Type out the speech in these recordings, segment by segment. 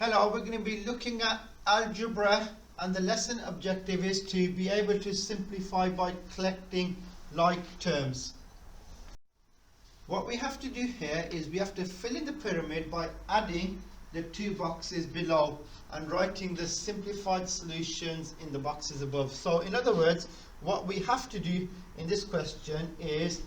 Hello, we're going to be looking at algebra, and the lesson objective is to be able to simplify by collecting like terms. What we have to do here is we have to fill in the pyramid by adding the two boxes below and writing the simplified solutions in the boxes above. So in other words, what we have to do in this question is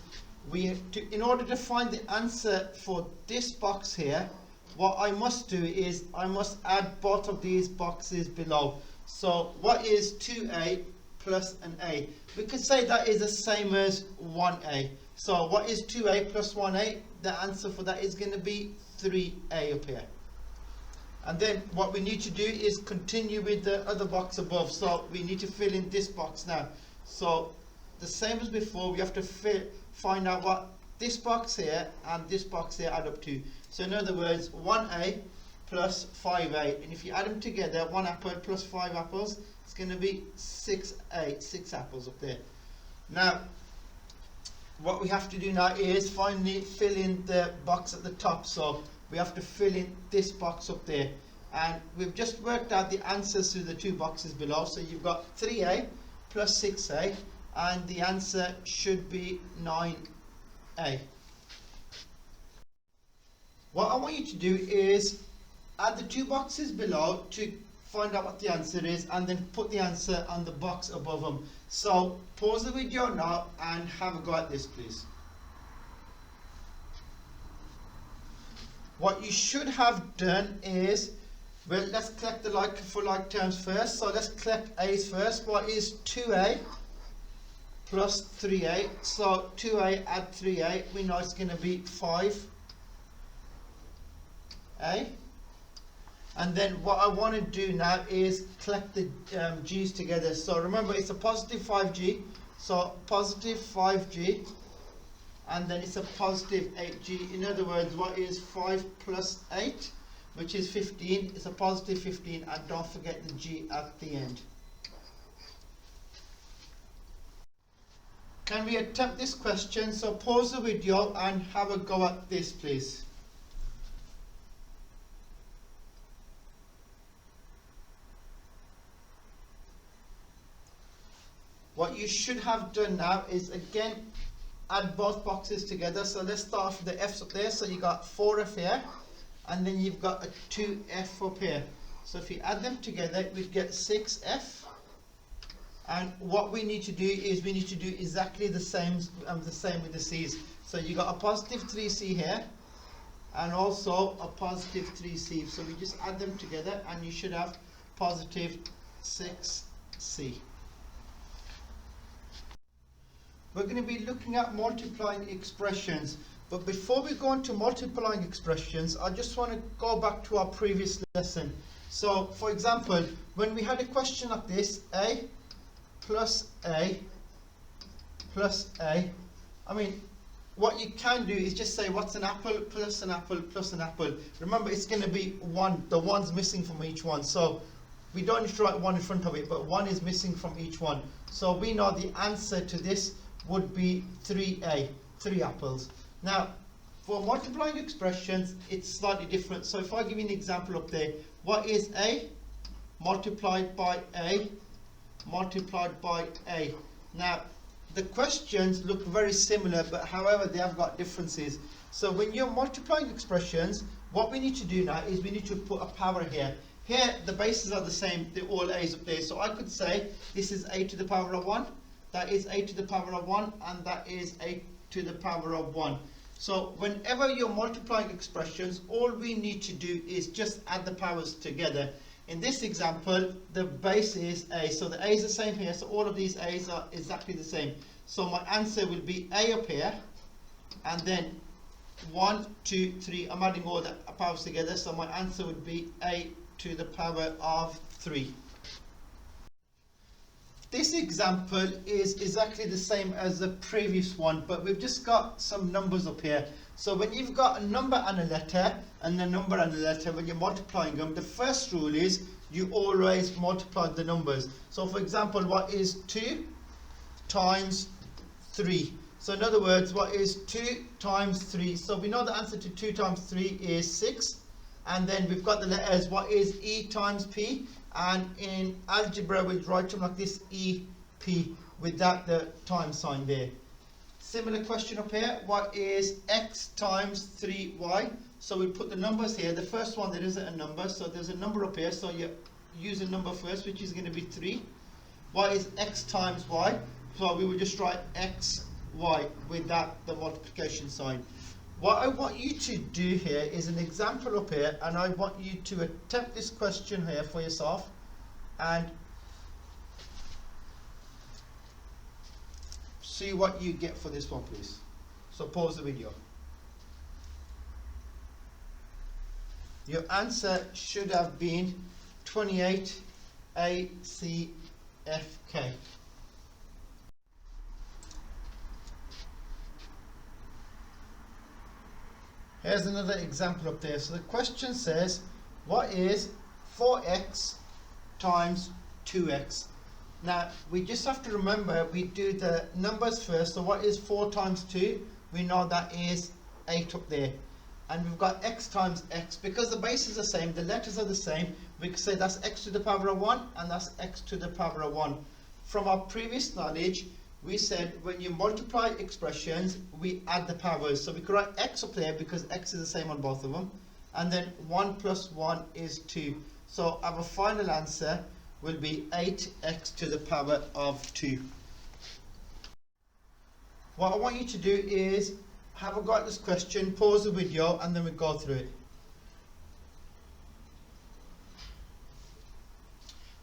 in order to find the answer for this box here, what I must do is I must add both of these boxes below. So what is 2a plus an a? We could say that is the same as 1a. So what is 2a plus 1a? The answer for that is going to be 3a up here. And then what we need to do is continue with the other box above. So we need to fill in this box now. So the same as before, we have to find out what this box here and this box here add up to. So in other words, 1a plus 5a, and if you add them together, 1 apple plus 5 apples, it's going to be 6a, 6 apples up there. Now what we have to do now is finally fill in the box at the top. So we have to fill in this box up there, and we've just worked out the answers to the two boxes below. So you've got 3a plus 6a, and the answer should be 9a. What I want you to do is add the two boxes below to find out what the answer is, and then put the answer on the box above them. So pause the video now and have a go at this, please. What you should have done is, well, let's collect the like for like terms first. So let's collect a's first. What is 2a plus 3a? So 2a add 3a, we know it's going to be 5a. And then what I want to do now is collect the g's together. So remember, it's a positive 5g, so positive 5g, and then it's a positive 8g. In other words, what is 5 plus 8, which is 15? It's a positive 15, and don't forget the g at the end. Can we attempt this question? So pause the video and have a go at this, please. What you should have done now is again add both boxes together. So let's start off with the f's up there. So you got 4f here, and then you've got a 2f up here. So if you add them together, we get 6f. And what we need to do is we need to do exactly the same with the c's. So you got a positive 3c here, and also a positive 3c. So we just add them together, and you should have positive 6c. We're going to be looking at multiplying expressions, but before we go into multiplying expressions, I just want to go back to our previous lesson. So for example, when we had a question like this, a plus a plus a, I mean, what you can do is just say what's an apple plus an apple plus an apple. Remember, it's going to be 1, the 1's missing from each one, so we don't need to write 1 in front of it, but 1 is missing from each one. So we know the answer to this would be 3a, 3 apples. Now for multiplying expressions, it's slightly different. So if I give you an example up there, what is a multiplied by a multiplied by a? Now the questions look very similar, but however they have got differences. So when you're multiplying expressions, what we need to do now is we need to put a power here. Here the bases are the same, they're all a's up there. So I could say this is a to the power of 1, that is a to the power of 1, and that is a to the power of 1. So whenever you're multiplying expressions, all we need to do is just add the powers together. In this example, the base is a, so the a is the same here, so all of these a's are exactly the same. So my answer will be a up here, and then 1, 2, 3, I'm adding all the powers together, so my answer would be a to the power of 3. This example is exactly the same as the previous one, but we've just got some numbers up here. So when you've got a number and a letter, and a number and a letter, when you're multiplying them, the first rule is you always multiply the numbers. So for example, what is 2 times 3? So in other words, what is 2 times 3? So we know the answer to 2 times 3 is 6. and then we've got the letters. What is E times P? And in algebra we'll write them like this, EP, without the times sign there. Similar question up here, what is X times 3Y? So we put the numbers here. The first one, there isn't a number, so there's a number up here, so you use a number first, which is going to be 3. What is X times Y? So we would just write XY without the multiplication sign. What I want you to do here is an example up here, and I want you to attempt this question here for yourself and see what you get for this one, please. So pause the video. Your answer should have been 28 ACFK. Here's another example up there. So the question says, what is 4x times 2x? Now, we just have to remember, we do the numbers first. So what is 4 times 2? We know that is 8 up there. And we've got x times x. Because the base is the same, the letters are the same, we can say that's x to the power of 1 and that's x to the power of 1. From our previous knowledge, we said when you multiply expressions, we add the powers. So we could write x up there because x is the same on both of them. And then 1 plus 1 is 2. So our final answer will be 8x to the power of 2. What I want you to do is have a go at this question, pause the video, and then we go through it.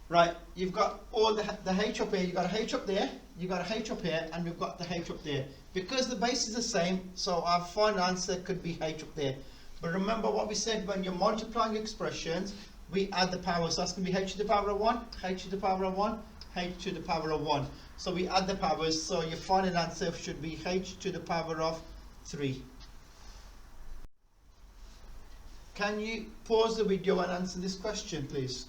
Right, you've got all the h up here, you've got a h up there, you've got a h up here, and we've got the h up there. Because the base is the same, so our final answer could be h up there. But remember what we said, when you're multiplying expressions, we add the powers. So that's going to be h to the power of 1, h to the power of 1, h to the power of 1. So we add the powers, so your final answer should be h to the power of 3. Can you pause the video and answer this question, please?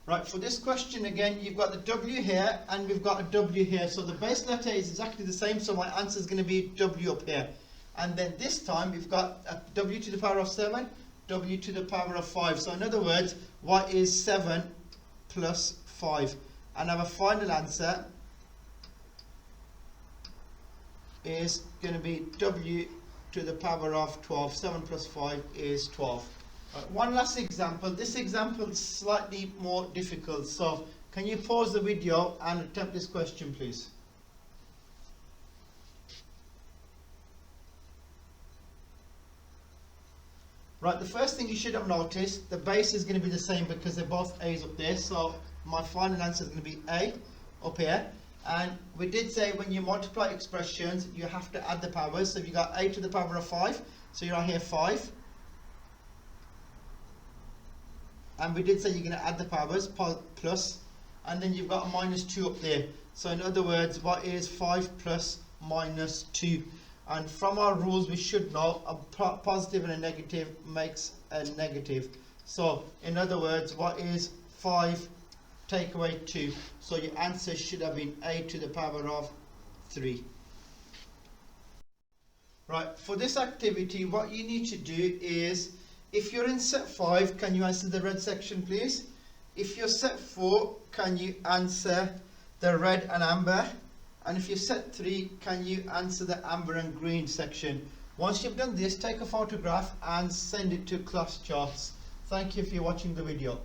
Right, for this question again, you've got the W here and we've got a W here. So the base letter is exactly the same, so my answer is going to be W up here. And then this time we've got a W to the power of 7, W to the power of 5. So in other words, what is 7 plus 5? And our final answer is going to be W to the power of 12. 7 plus 5 is 12. One last example. This example is slightly more difficult. So can you pause the video and attempt this question, please? Right, the first thing you should have noticed, the base is going to be the same because they're both A's up there. So my final answer is going to be A up here. And we did say when you multiply expressions, you have to add the powers. So if you got A to the power of 5, so you're right here 5. And we did say you're going to add the powers, plus, and then you've got a minus 2 up there. So in other words, what is 5 plus minus 2? And from our rules, we should know a positive and a negative makes a negative. So in other words, what is 5 take away 2? So your answer should have been A to the power of 3. Right, for this activity, what you need to do is, if you're in set 5, can you answer the red section, please? If you're set 4, can you answer the red and amber? And if you're set 3, can you answer the amber and green section? Once you've done this, take a photograph and send it to class charts. Thank you for watching the video.